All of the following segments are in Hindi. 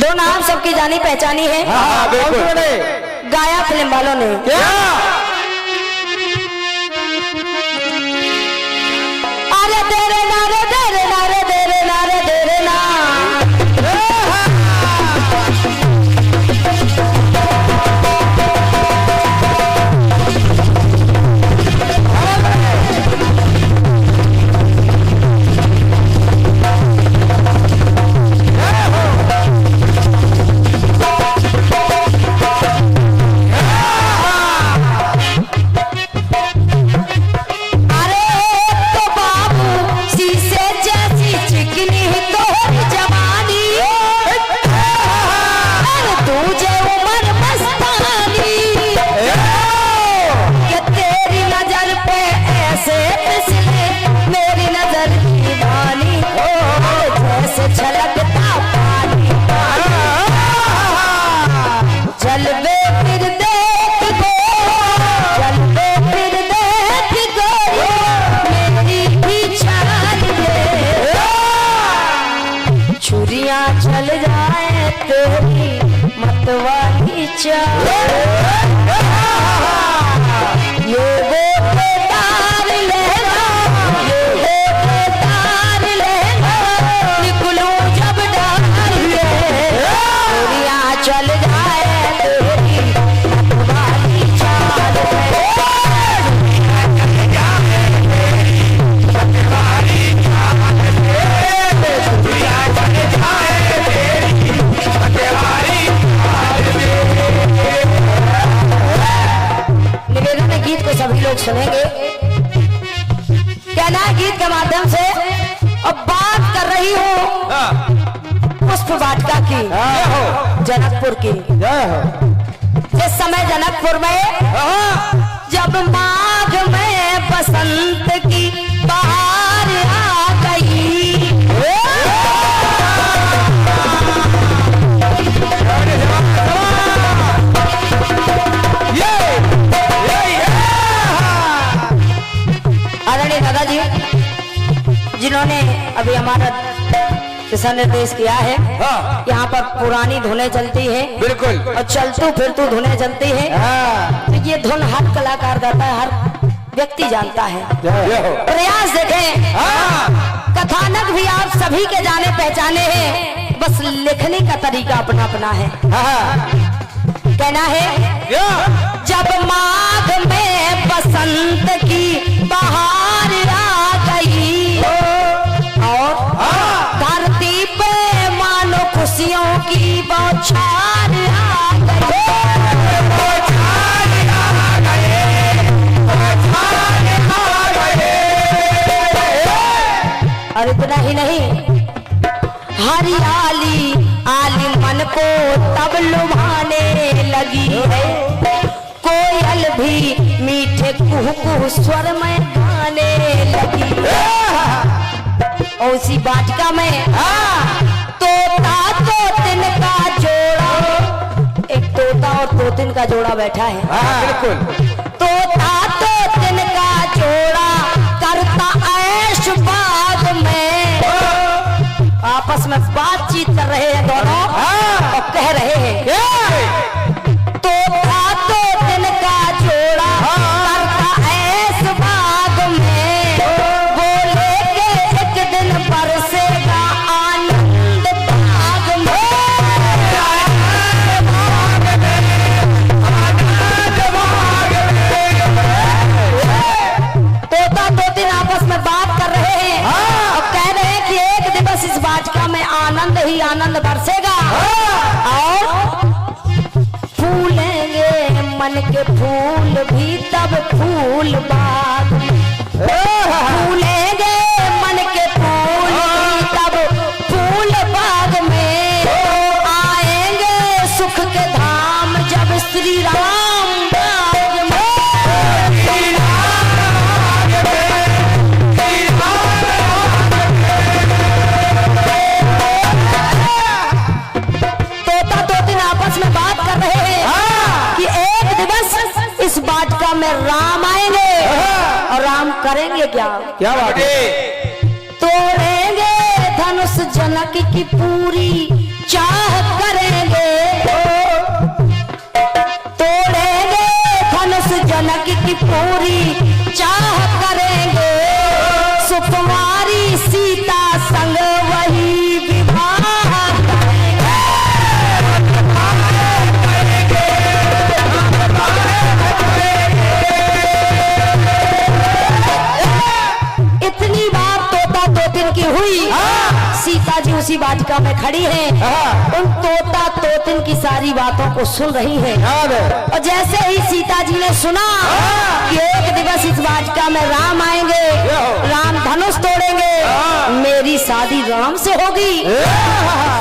दो नाम सबकी जानी पहचानी है। हाँ, बिल्कुल। गाया फिल्म वालों ने। क्या? अरे तेरे नारे तेरे नारे तेरे नारे तेरे ना। चल जाए तेरी मतवाली चाल ये बेदार लेना ये बेदार लेना निकलूं जब डाल ले दुनिया चल जाए तेरी मतवाली चाल गीत को सभी लोग सुनेंगे। कहना है गीत के माध्यम से अब बात कर रही हूँ पुष्प वाटिका की, जनकपुर की। जिस समय जनकपुर में जब माघ में बसंत की बहार आ गई, दादाजी जिन्होंने अभी हमारा दिशा निर्देश किया है, यहाँ पर पुरानी धुनें चलती है बिल्कुल और चलतू फिरतू धुनें चलती है। तो ये धुन हर कलाकार गाता है, हर व्यक्ति जानता है। प्रयास देखें, कथानक भी आप सभी के जाने पहचाने हैं, बस लिखने का तरीका अपना अपना है। कहना है जब माघ में बसंत की बहार आ गई और धरती पे मानो खुशियों की बौछार आ गई। और इतना ही नहीं, हरियाली आली मन को तब लुभाने लगी है, कोयल भी मीठे कुहू कुहू स्वर में गाने लगी। और उसी वाटिका में तोता तोतिन का जोड़ा, एक तोता और तोतिन का जोड़ा बैठा है। बिल्कुल। तोता तोतिन का जोड़ा करता ऐश बाग में, आपस में बातचीत कर रहे हैं दोनों और कह रहे हैं तोता तोतिन का जोड़ा करता ऐश बाग में, बोले के एक दिन बरसेगा आनंद बाग में। तोता तोतिन आपस में बात कर रहे हैं और कह रहे हैं कि एक दिवस इस वाटिका में आनंद ही आनंद बरसेगा और फूलेंगे मन के फूल भी तब फूल बाग में, फूलेंगे मन के फूल भी तब फूल बाग में, आएंगे सुख के धाम जब श्री राम बाग में। तोता तोतिन आपस में बात कर रहे हैं कि एक दिवस इस वाटिका में राम आएंगे और राम करेंगे क्या? क्या बात है? तोड़ेंगे धनुष जनक की पूरी चाह करेंगे, तोड़ेंगे धनुष जनक की पूरी चाह करेंगे, सुकुमारी सीता संग वही विवाह करेंगे। इतनी बात तोता तोतिन की हुई। सीता जी उसी वाटिका में खड़ी हैं, उन तोता तोतिन की सारी बातों को सुन रही हैं। और जैसे ही सीता जी ने सुना कि एक दिवस इस वाटिका में राम आएंगे, राम धनुष तोड़ेंगे, मेरी शादी राम से होगी,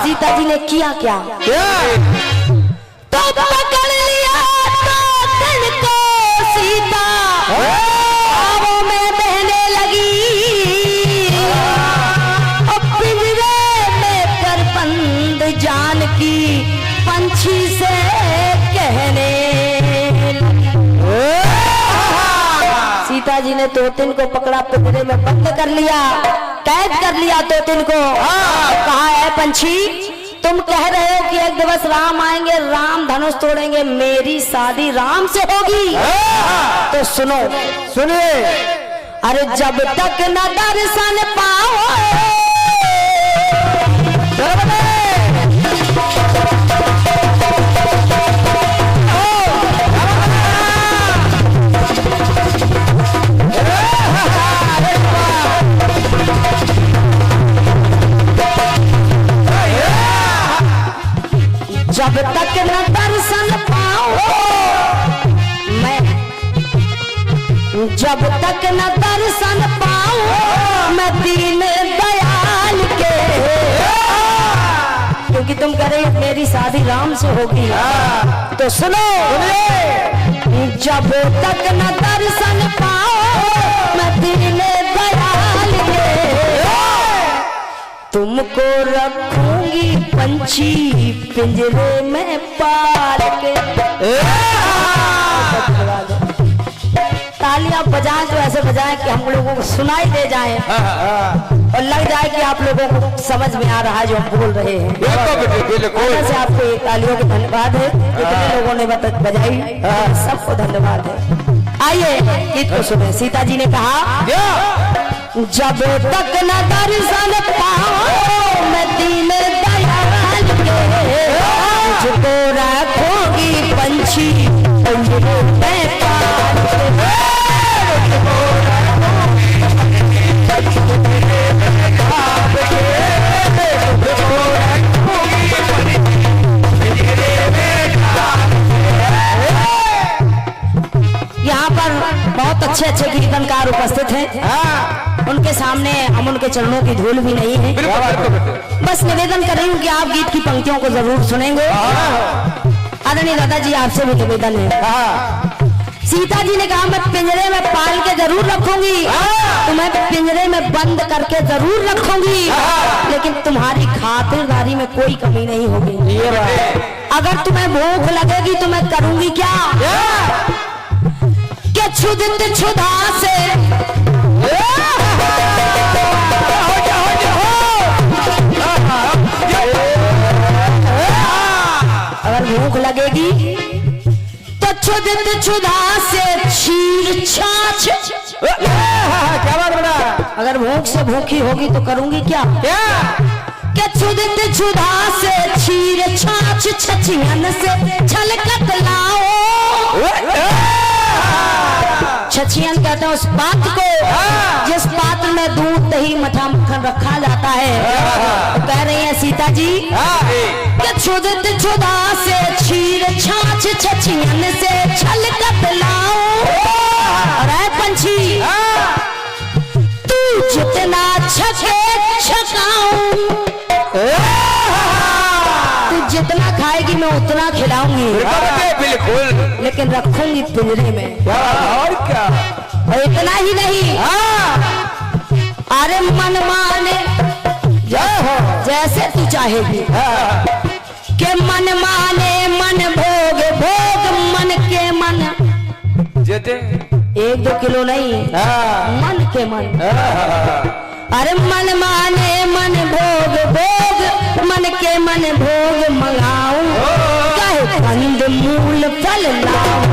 सीता जी ने किया क्या? तो पकड़ लिया तोतिन को सीता, ख्वाबों में बहने लगी, और पिंजरे में कर बंद जानकी पंछी से कहने लगी। सीता जी ने तोतिन को पकड़ा, पिंजरे में बंद कर लिया, कैद कर लिया तोतिन को। कहा है पंछी, तुम कह रहे हो कि एक दिवस राम आएंगे, राम धनुष तोड़ेंगे, मेरी शादी राम से होगी, तो सुनो, सुनिए। अरे जब तक न दर्शन पाओ, जब तक न दर्शन पाओ, मैं जब तक न दर्शन पाऊं मैं दीन दयाल के, क्योंकि तुम कह रहे मेरी शादी राम से होगी, तो सुनो, जब तक न दर्शन पाओ मैं दीन दयाल के, तुमको रखूंगी पंछी पिंजरे में पाल के। तालियां बजाएं तो ऐसे बजाएं कि हम लोगों को सुनाई दे जाए और लग जाए कि आप लोगों को समझ में आ रहा है जो हम बोल रहे हैं। से आपको ये तालियों के धन्यवाद है, जितने लोगों ने बजाई सबको धन्यवाद है। आइए गीत को सुने। सीता जी ने कहा, जब तक न दर्शन पाओ मैं दीन दयाल के, मुझको रखोगी पंछी पिंजरे में पाल के। यहाँ पर बहुत अच्छे अच्छे कीर्तनकार उपस्थित हैं, उनके सामने हम उनके चरणों की धूल भी नहीं है। बस निवेदन कर रही हूँ कि आप गीत की पंक्तियों को जरूर सुनेंगे। आदरणीय दादाजी आपसे भी निवेदन है। सीता जी ने कहा मैं पिंजरे में पाल के जरूर रखूंगी, तुम्हें पिंजरे में बंद करके जरूर रखूंगी, लेकिन तुम्हारी खातिरदारी में कोई कमी नहीं होगी। अगर तुम्हें भूख लगेगी तो मैं करूंगी क्या कि क्षुधित क्षुधा से अगर भूख लगेगी तो क्षुधित क्षुधा से क्षीर छाछ। क्या बात बना? अगर भूख से भूखी होगी तो करूंगी क्या कि क्षुधित क्षुधा से क्षीर छाछ, छछियन से छलकत लाओ। छछियन कहते हैं उस पात्र को जिस पात्र में दूध दही मठा मक्खन रखा जाता है। तो कह रही है सीता जी कि क्षुधित क्षुधा से क्षीर छाछ, छछियन से छलकत लाओ। और है पंछी तू जितना छके छकाऊं, तू जितना खाएगी मैं उतना खिलाऊंगी, बिल्कुल, लेकिन रखूंगी पिंजरे में। और क्या? और इतना ही नहीं, अरे मन माने जैसे तू चाहेगी, के मन माने मन भोग भोग मन के मन, जेते 1-2 किलो नहीं, मन के मन। अरे मन माने मन भोग भोग मन के मन भोग मंगाऊं कहे कंद मूल फल लाऊं।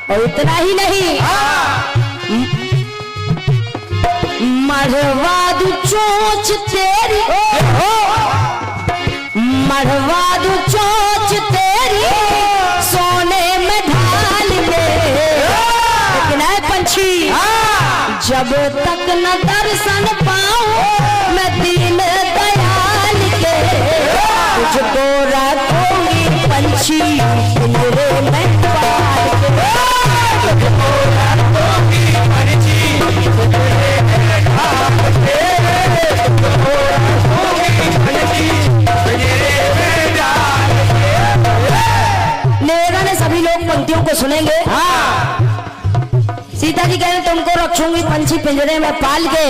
और इतना ही नहीं मढ़वादू चोंच तेरी मढ़वादू चोंच तेरी सोने में ढाल ले। लेकिन है पंछी जब तक न दर्शन पाऊं मैं दीन दयाल के तुझको रखूंगी पंछी पिंजरे में पाल के। तुझको रखूंगी पंछी पिंजरे में ढाल के। तुझको रखूंगी पंछी पिंजरे में ढाल के। नेरा ने सभी लोग पंक्तियों को सुनेंगे। सीता जी कह रहे तुमको रखूंगी पंछी पिंजरे में पाल के।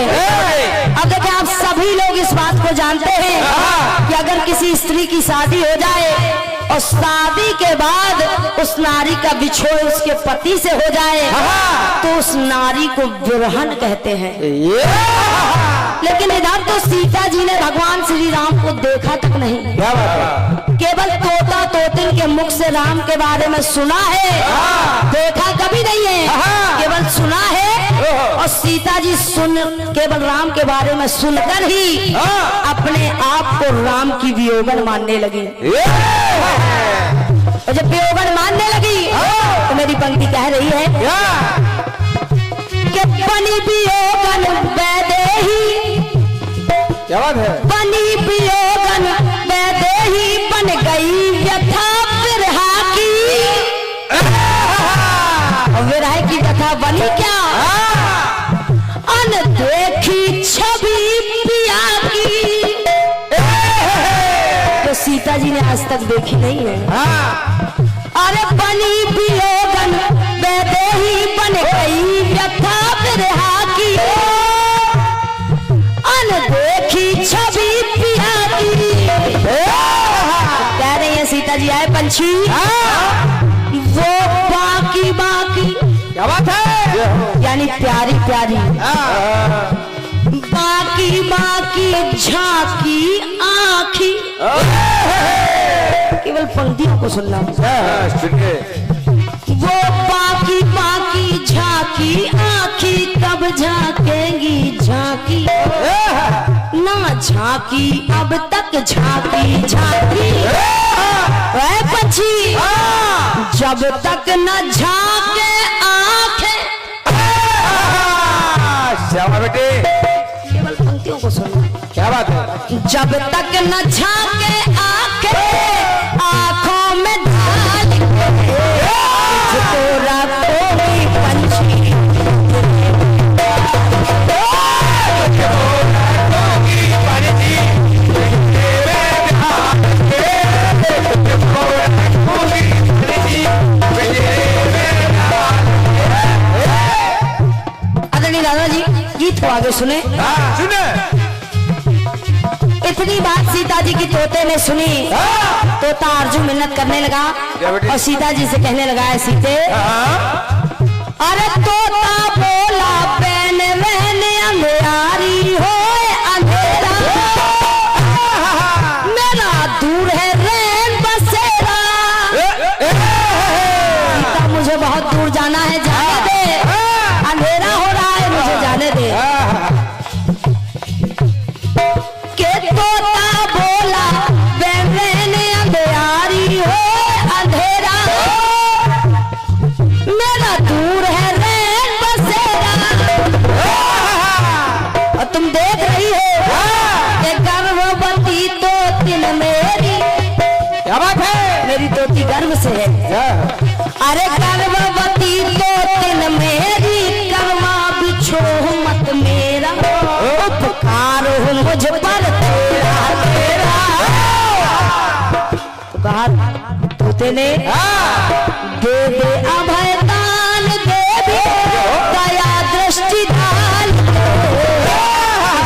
अब देखिए आप सभी लोग इस बात को जानते हैं कि अगर किसी स्त्री की शादी हो जाए और शादी के बाद उस नारी का बिछोड़ उसके पति से हो जाए तो उस नारी को विरहन कहते हैं। लेकिन इधर तो सीता जी ने भगवान श्री राम को देखा तक नहीं, केवल तोता तोतिन के मुख से राम के बारे में सुना है, देखा कभी नहीं है, केवल सुना है। और सीता जी केवल राम के बारे में सुनकर ही अपने आप को राम की वियोगन मानने लगी। और जब वियोगन मानने लगी तो मेरी पंक्ति कह रही है कि बनी वियोगन वैदेही, क्या बात है? बनी वियोगन वैदेही बन गई व्यथा विरहा की। विरह की व्यथा बनी क्या? अनदेखी छवि पिया की तो सीता जी ने आज तक देखी नहीं है। अरे बनी वियोगन वैदेही बन गई व्यथा विरहा की अनदेखी छवि पिया की। कह रही है सीता जी आए पंछी वो बाकी बाकी, क्या बात है? यानी प्यारी प्यारी बाकी बाकी झांकी आँखी। केवल पंक्तियों को सुनना। वो बाकी बाकी झांकी आँखी कब झांकेंगी झांकी ना झांकी अब तक झांकी झांकी। वह पंछी जब तक न झांके आंखें। बेटे केवल पंक्तियों को सुनना। क्या बात है? जब तक न झांके आंखें आंखों में ढाल तुझको रखूंगी पंछी दादाजी। गीत को आगे सुने। सुने। इतनी बात सीता जी की तोते ने सुनी। तोता अर्जुन मिन्नत करने लगा और सीता जी से कहने लगा है सीते अरे तोता बोला बैन रहने अंधेरी हो अंधेरा मेरा दूर है रैन बसेरा। सीता मुझे बहुत दूर जाना है जाने दे, अंधेरा हो रहा है मुझे जाने दे। के तोता बोला बैन रहने अंधेरी हो अंधेरा मेरा दूर है रैन बसेरा। और तुम देख रही हो कि गर्भवती तोतिन मेरी। क्या बात है? मेरी तोती गर्भ से है। अरे गर्भवती तोतिन मेरी करवा बिछो मत मेरा उपकार हो मुझ पर तेरा तेरा। कहा तोते ने दे दे अभय दान देवी दया दृष्टि डाल।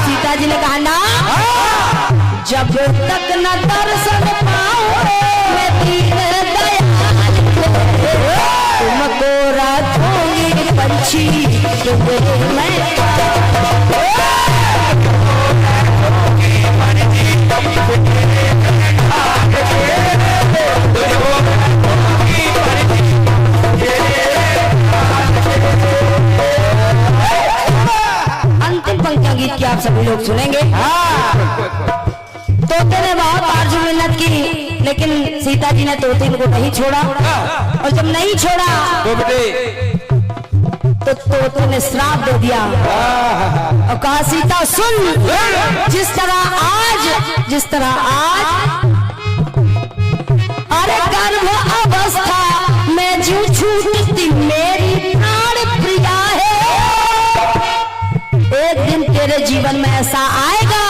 सीता जी ने कहा ना जब तक न दर्शन पाऊं मैं दीन दयाल तुमको रखूंगी पंछी मैं तोते इनको नहीं छोड़ा, और जब नहीं छोड़ा तो बेटे तो तोते ने श्राप दे दिया और कहा सीता सुन, जिस तरह आज अरे गर्भ अवस्था में जो छूटती मेरी प्राण प्रिया है, एक दिन तेरे जीवन में ऐसा आएगा,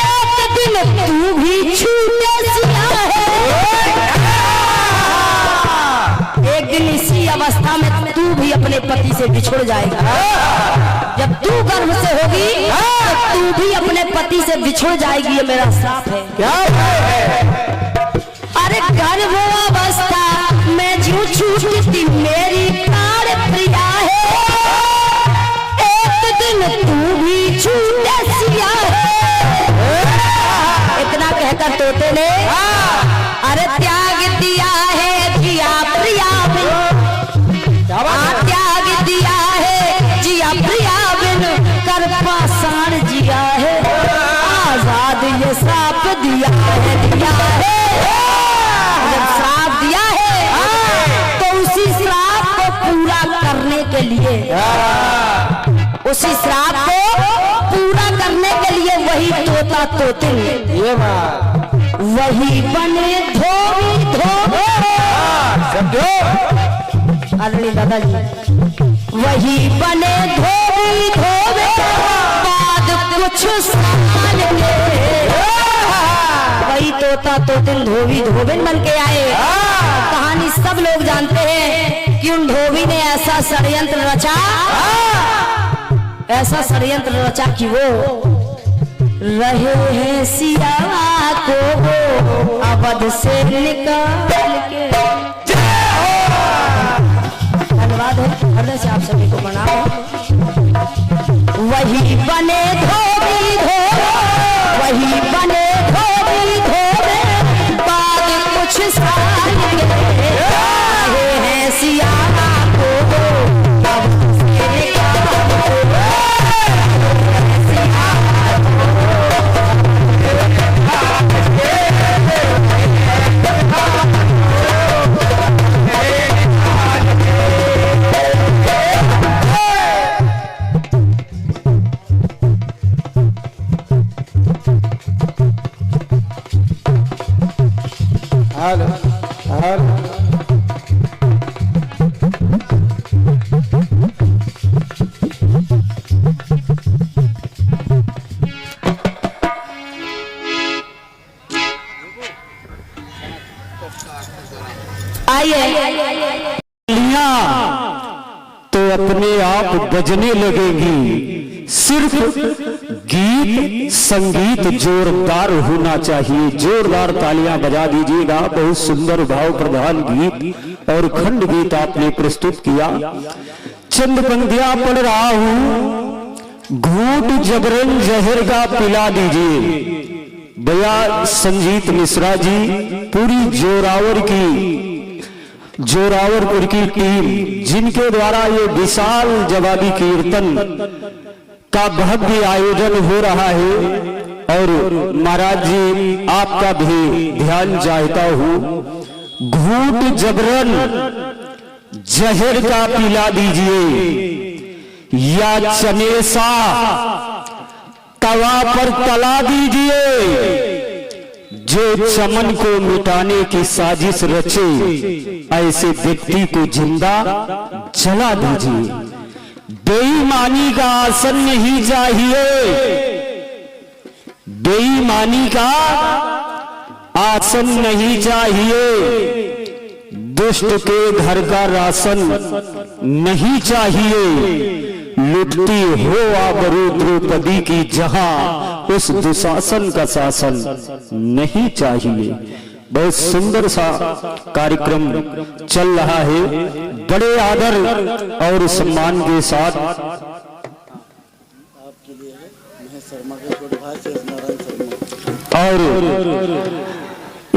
एक दिन तू भी छूटे सिया है। एक दिन इसी अवस्था में तू भी अपने पति से बिछुड़ जाएगा। जब तू गर्भ से होगी तो तू भी अपने पति से बिछुड़ जाएगी, ये मेरा श्राप है। क्या है? अरे गर्भ अवस्था में जो छूटती मेरी प्राण प्रिया है, एक दिन तू भी छूटे सिया है। इतना कहकर तोते ने अरे त्याग दिया है जिया प्रिया बिन, त्याग दिया है जिया प्रिया बिन, कर पाषाण जिया है, आजाद ये श्राप दिया है। जब श्राप दिया है तो उसी श्राप को पूरा करने के लिए, उसी श्राप को पूरा करने के लिए वही तोता तोते ये बात वही बने धोबी धोबे, समझो आदरणीय दादाजी, वही बने धोबी धोबे बाद कुछ साल के, वही तोता तोतिन धोबी धोबिन बन के आए। कहानी सब लोग जानते हैं कि उन धोबी ने ऐसा षड्यंत्र रचा कि वो रहे हैं सिया को अवध से निकाल के। धन्यवाद है हृदय से आप सभी को प्रणाम। वही बने धोबी धोबे, वही बने धोबी धोबे बाद कुछ साल के, रहे हैं सिया को अवध से निकाल के। हेलो आइए तो अपने आप बजने लगेंगी। सिर्फ गीत संगीत जोरदार होना चाहिए। जोरदार तालियां बजा दीजिएगा। बहुत सुंदर भाव प्रधान गीत और खंड गीत आपने प्रस्तुत किया। चंद पंक्तियां पढ़ रहा हूं। घूट जबरन जहर का पिला दीजिए। भैया संजीत मिश्रा जी, पूरी जोरावरपुर की टीम, जिनके द्वारा ये विशाल जवाबी कीर्तन का भव्य आयोजन हो रहा है। और महाराज जी आपका भी ध्यान चाहता हूं। घूट जबरन जहर का पिला दीजिए या चनेसा तवा पर तला दीजिए। जो चमन को मिटाने की साजिश रचे, ऐसे व्यक्ति को जिंदा जला दीजिए। बेईमानी का आसन नहीं चाहिए। बेईमानी का आसन नहीं चाहिए। दुष्ट के घर का राशन नहीं चाहिए। लुटती हो आबरू द्रौपदी की जहां, उस दुशासन का शासन नहीं चाहिए। बहुत सुंदर सा कार्यक्रम चल रहा है। बड़े आदर और सम्मान के साथ और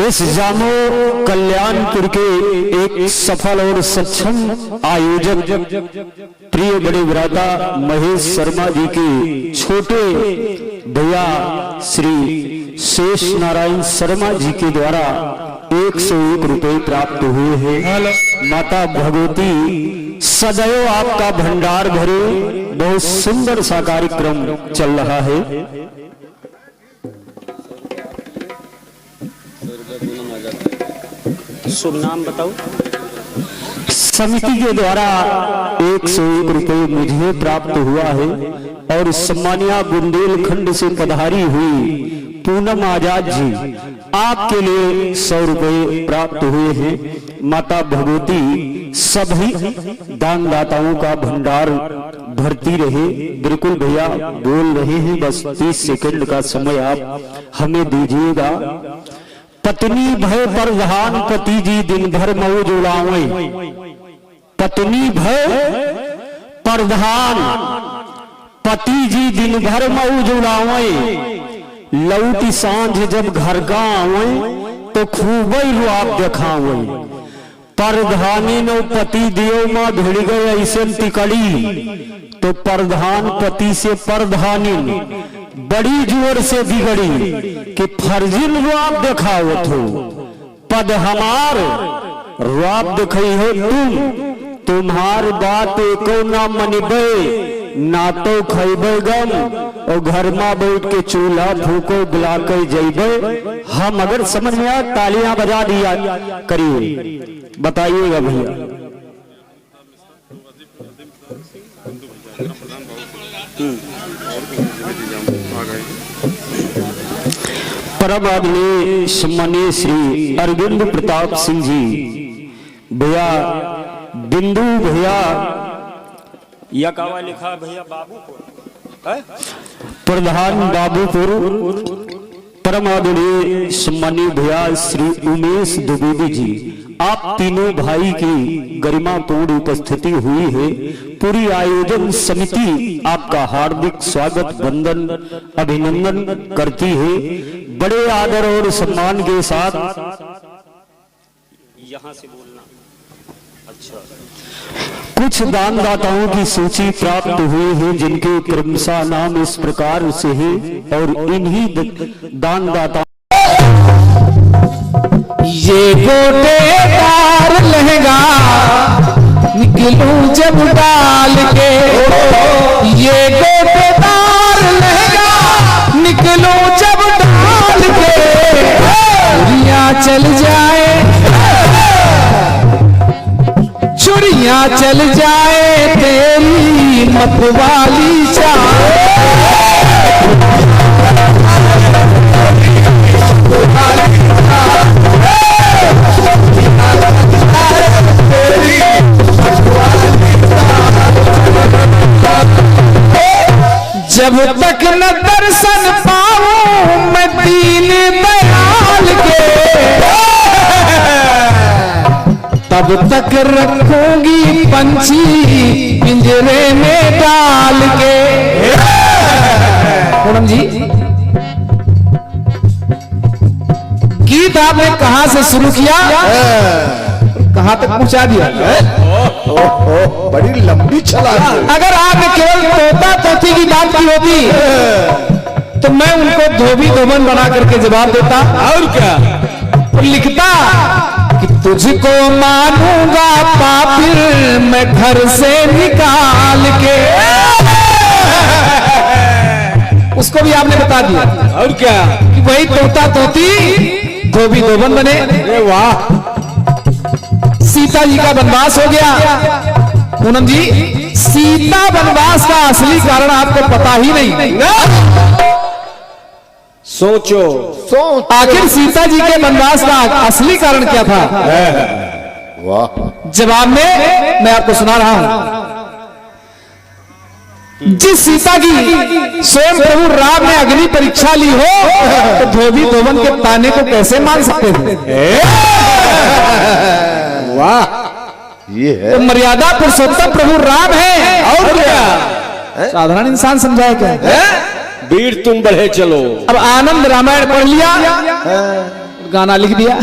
इस जामो कल्याणपुर के एक सफल और सक्षम आयोजक प्रिय बड़े भ्राता महेश शर्मा जी के छोटे भैया श्री शेष नारायण शर्मा जी के द्वारा 101 रुपए प्राप्त हुए हैं। माता भगवती सदैव आपका भंडार भरे। बहुत सुंदर सा कार्यक्रम चल रहा है। शुभ नाम बताओ। समिति के द्वारा 101 रुपए मुझे प्राप्त हुआ है और सम्मानिया बुंदेलखंड से पधारी हुई पूनम आजाद जी आपके लिए 100 रुपए प्राप्त हुए हैं। माता भगवती सभी दानदाताओं का भंडार भरती रहे। बिल्कुल भैया बोल रहे हैं, बस 30 सेकंड का समय आप हमें दीजिएगा। पत्नी भय प्रधान पति जी दिन भर मौज उड़ावे। पत्नी भय प्रधान पति जी दिन भर मौज उड़ावे। लौटी सांझ जब घर का आवे तो खूब रुआब दिखावे। प्रधानी नो पति दियो माँ भिड़ गए ऐसे तिकड़ी तो प्रधान पति से प्रधानी बड़ी जोर से बिगड़ी कि फर्जिन रुआब दिखावत हो। पद हमार रुआब दिखाई हो तुम्हार बात एको ना मनबे ना तो खैबे गम और घर में बैठ के चूल्हा फूको बुला कर जैबे। हम अगर समझ में आए तालियां बजा दिया करिए, बताइएगा भैया। परम आदरणीय सम्मानीय श्री अरविंद प्रताप सिंह जी भैया, बिंदु भैया, या कावा लिखा भैया बाबूपुर, प्रधान बाबूपुर। परम आदरणीय सम्मानीय भैया श्री उमेश द्विवेदी जी, आप तीनों भाई की गरिमापूर्ण उपस्थिति हुई है। पूरी आयोजन समिति आपका हार्दिक स्वागत वंदन अभिनंदन करती है। बड़े आदर और सम्मान के साथ यहाँ से बोलना। अच्छा, कुछ दानदाताओं की सूची प्राप्त हुई है जिनके क्रमशः नाम इस प्रकार से है और इन्हीं दानदाताओं ये गोटेदार लहंगा निकलूं जब डाल के। ये गोटेदार लहंगा निकलूं जब डाल के। चुड़ियां चल जाए, चुड़ियां चल जाए तेरी मतवाली चाल। जब तक न दर्शन पाऊं मैं दीन दयाल के, तब तक रखूंगी पंछी पिंजरे में डाल के। पूनम जी, गीत आपने कहां से शुरू किया, कहां तक पहुंचा दिया? बड़ी लंबी छलांग। अगर आपने केवल तोता तोती की बात की होती तो मैं उनको धोबी धोबन बना करके जवाब देता। और क्या लिखता कि तुझको मानूंगा पापिर मैं घर से निकाल के। उसको भी आपने बता दिया। और क्या कि वही तोता तोती धोबी धोबन बने। अरे वाह, सीता जी का वनवास हो गया। पूनम जी, सीता वनवास का असली कारण आपको पता ही नहीं। सोचो सोच। आखिर सीता जी के वनवास का असली कारण क्या था? वाह, जवाब में मैं आपको सुना रहा हूं। जिस सीता की स्वयं प्रभु राम ने अग्नि परीक्षा ली हो तो धोबी धोबन के ताने को कैसे मान सकते थे? वाह, ये है तो मर्यादा पुरुषोत्तम प्रभु राम है। और क्या, साधारण इंसान समझाए क्या? वीर तुम बढ़े चलो। अब आनंद रामायण पढ़ लिया, गाना लिख दिया।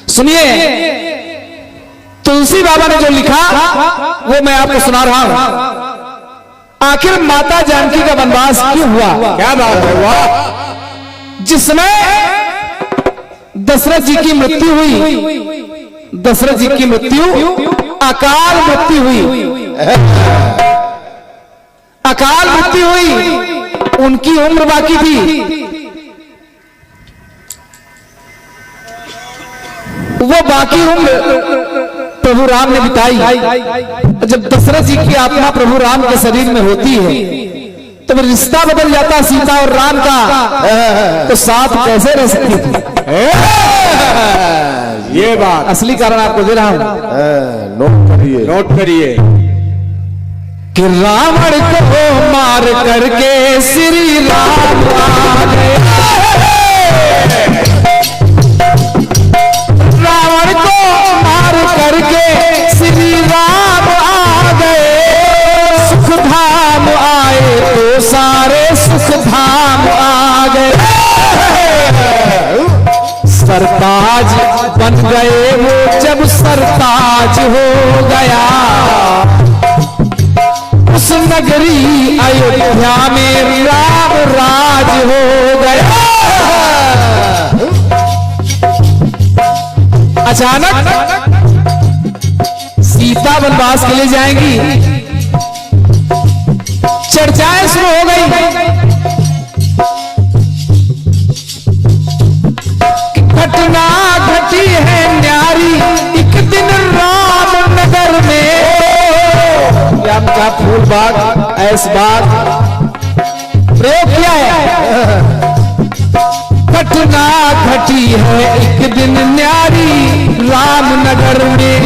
सुनिए, तुलसी बाबा ने जो लिखा वो मैं आपको सुना रहा हूं। आखिर माता जानकी का वनवास क्यों हुआ? क्या बात है, वाह। जिसमें दशरथ जी की मृत्यु हुई, दशरथ जी की मृत्यु अकाल मृत्यु हुई, अकाल मृत्यु हुई। उनकी उम्र बाकी थी, वो बाकी उम्र प्रभु राम ने बिताई। जब दशरथ जी की आत्मा प्रभु राम के शरीर में होती है तो फिर रिश्ता बदल जाता सीता और राम का, तो साथ कैसे रह सकती थी? ये बात असली कारण आपको दे रहा हूं, नोट करिए कि रावण को मार करके श्री राम आ गए। रावण को मार करके श्री राम आ गए। सुख धाम आए तो सारे सुख धाम आ गए। सरताज बन गए वो जब सरताज हो गया। उस नगरी अयोध्या में राम राज हो गया। अचानक सीता वनवास के लिए जाएंगी, चर्चाएं शुरू हो गई। घटना घटी है न्यारी एक दिन राम नगर में। क्या फूल बाग ऐस बाग प्रयोग किया है। घटना घटी है एक दिन न्यारी रामनगर में।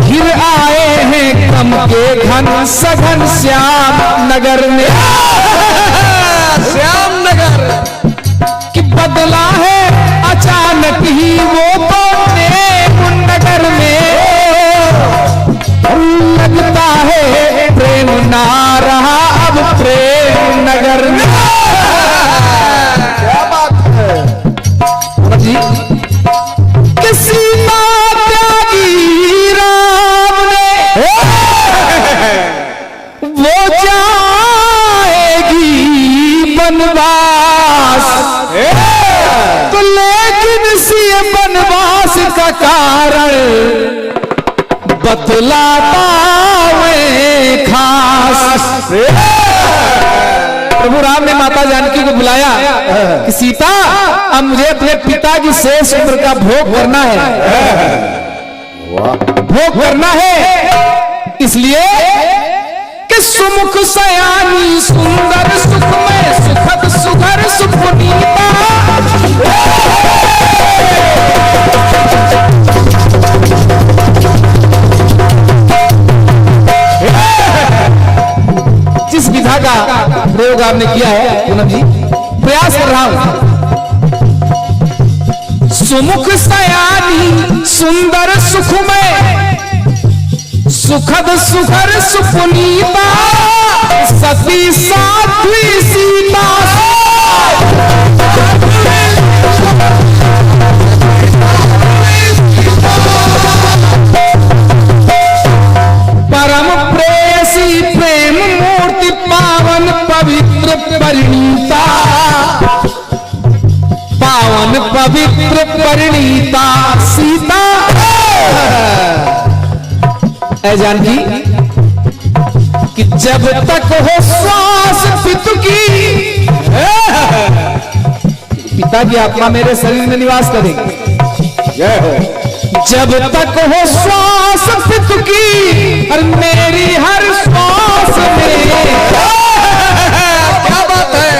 घिर आए हैं कम के घन सघन श्याम नगर में। श्याम नगर कि बदला है अचानक ही वो तो नगर में। लगता है प्रेम ना रहा अब प्रेम नगर में। क्या बात है जी, किसी त्यागी राम ने वो जाएगी बनवास। तो लेकिन सी बनवास का कारण बतलाता है खास। प्रभु राम ने माता जानकी को बुलाया कि सीता, अब मुझे अपने पिता की शेष उम्र का भोग करना है, भोग करना है। इसलिए कि सुमुख सयानी सुंदर सुखमय सुखद सुघर सुपुनीता। जिस विधा का प्रयोग आपने किया है पूनम जी, प्रयास कर रहा हूं। सुमुख सयानी सुंदर सुखमय सुखद सुखर सुपुनीता। सती साध्वी सीता परम प्रेसी प्रेम मूर्ति पावन पवित्र परिणीता। पावन पवित्र परिणीता सीता। ऐ जानकी कि जब तक हो श्वास पितु की, पिता की आत्मा मेरे शरीर में निवास करेगी। जय हो। जब तक हो श्वास पितु की और मेरी हर श्वास में। क्या बात है।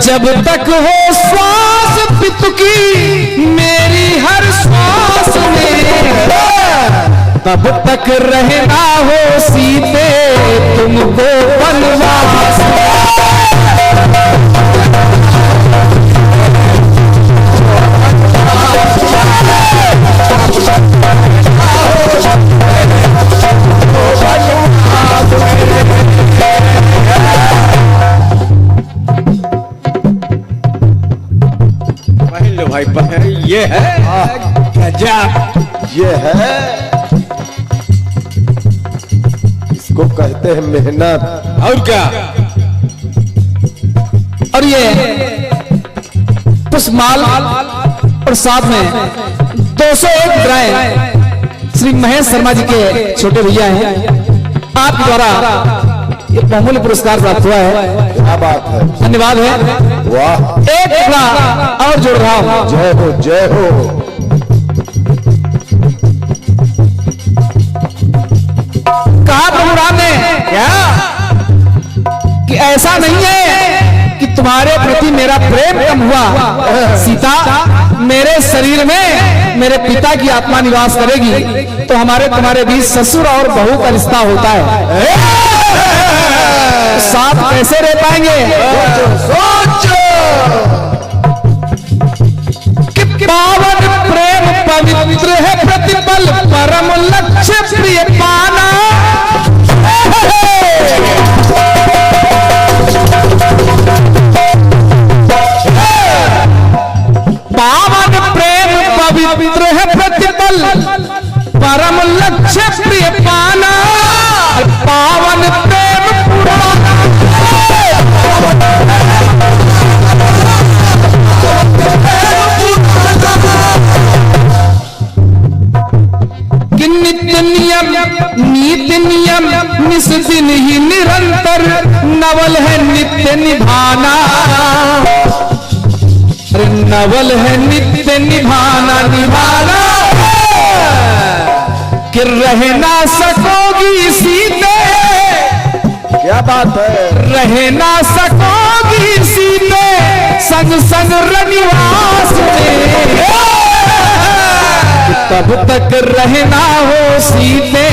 जब तक हो श्वास पितु की मेरी हर श्वास में। तब तक रहना हो सीते तुमको वनवास। ये है गजब। ये है, इसको कहते हैं मेहनत। और क्या? और ये पुष्पमाल और साथ में 201 ग्राम श्री महेश शर्मा जी के छोटे भैया हैं, आपके द्वारा ये बहुमूल्य पुरस्कार प्राप्त हुआ है। क्या बात है, धन्यवाद है। वाह, एक टुकड़ा और जोड़ रहा हूं। जय हो जय हो। कहा प्रभु राम ने क्या कि ऐसा नहीं है कि तुम्हारे प्रति मेरा प्रेम कम हुआ, सीता मेरे शरीर में मेरे पिता की आत्मा निवास करेगी तो हमारे तुम्हारे बीच ससुर और बहू का रिश्ता होता है, साथ कैसे रह पाएंगे? सोचो कि पावन प्रेम पवित्र है प्रतिपल परम लक्ष्य प्रिय पाना। पावन प्रेम पवित्र है प्रतिपल परम लक्ष्य प्रिय पाना, पावन प्रेम पुराना। कि नित्य नियम नीति नियम निस दिन ही निरंतर नवल है नित्य निभाना। अरे नवल है नित्य निभाना निभाना, कि रह ना सकोगी सीते, क्या बात है, रह ना सकोगी सीते संग संग रनिवास में, तब तक रहना हो सीते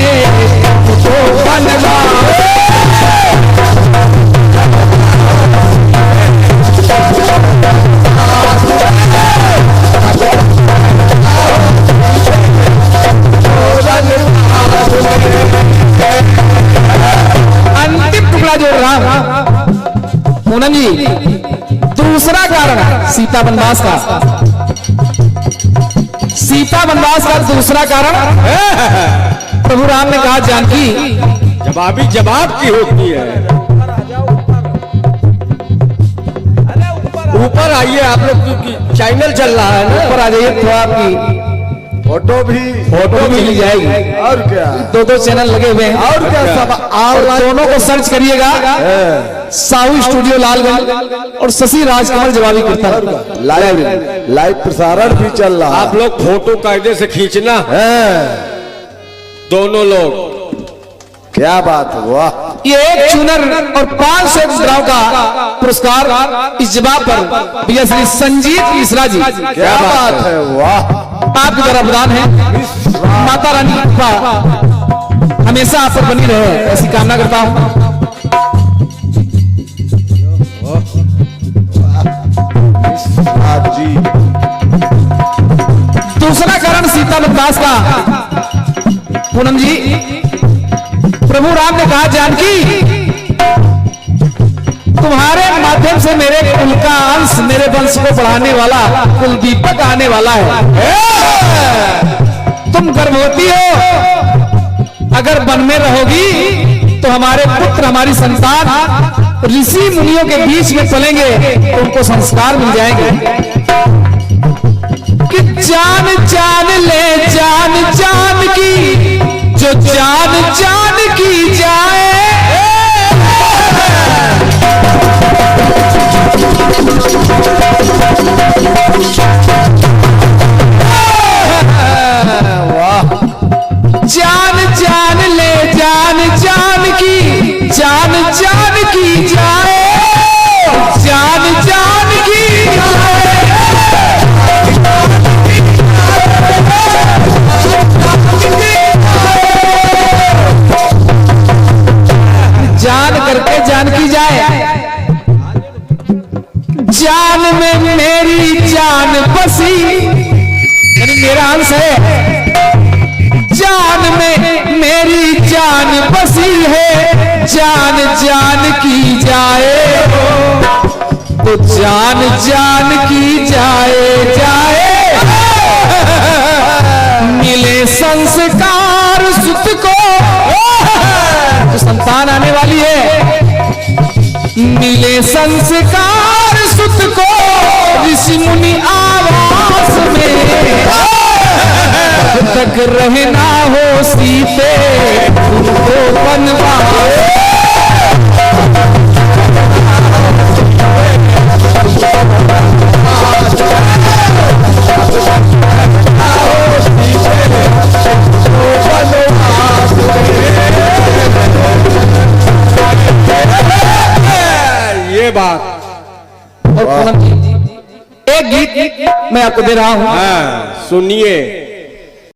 तो बनवास। अंतिम टुकड़ा जोड़ रहा हूं पूनम जी। दूसरा कारण सीता वनवास का, सीता वनवास का दूसरा कारण प्रभु राम ने कहा जानकी जवाबी जवाब की होती है। ऊपर आइए, आप लोग की चैनल चल रहा है ना, ऊपर आ जाइए तो आपकी फोटो भी ली जाएगी। और क्या, दो चैनल लगे हुए हैं और क्या, सब और दोनों को सर्च करिएगा, साहू स्टूडियो लालगंज और शशि राजकमल जवाबी कीर्तन लाइव प्रसारण भी चल रहा है। आप लोग फोटो कायदे से खींचना है, दोनों लोग। क्या बात है, वाह। ये एक चुनर और 500 ग्राम का पुरस्कार इस जवाब पर भैया श्री संजीत मिश्रा जी, क्या बात है, वाह। आपके द्वारा प्रदान है। माता रानी की कृपा हमेशा आप पर बनी रहे, ऐसी कामना करता हूं। जी दूसरा कारण सीता वनवास का पूनम जी, प्रभु राम ने कहा जानकी तुम्हारे माध्यम से मेरे कुल का अंश, मेरे वंश को बढ़ाने वाला कुल दीपक आने वाला है। तुम गर्भवती हो, अगर वन में रहोगी तो हमारे पुत्र हमारी संतान ऋषि मुनियों के बीच में चलेंगे तो उनको संस्कार मिल जाएंगे। कि जान जान ले जान जान की, जो जान जान की जाए, जान जान ले जान जान की, जान जान की जाए, जान जान की जाए। जान करके जान की जाए, जान में मेरी जान बसी, यानी मेरा अंश है, जान में मेरी जान बसी है, जान जान की जाए तो जान जान की जाए जाए। संस्कार सुत को ऋषि मुनि आवास में, जब तक रहना हो सीते उनको वनवास। ये बात। और पूनम जी, एक गीत मैं आपको दे रहा हूं। हाँ, सुनिए।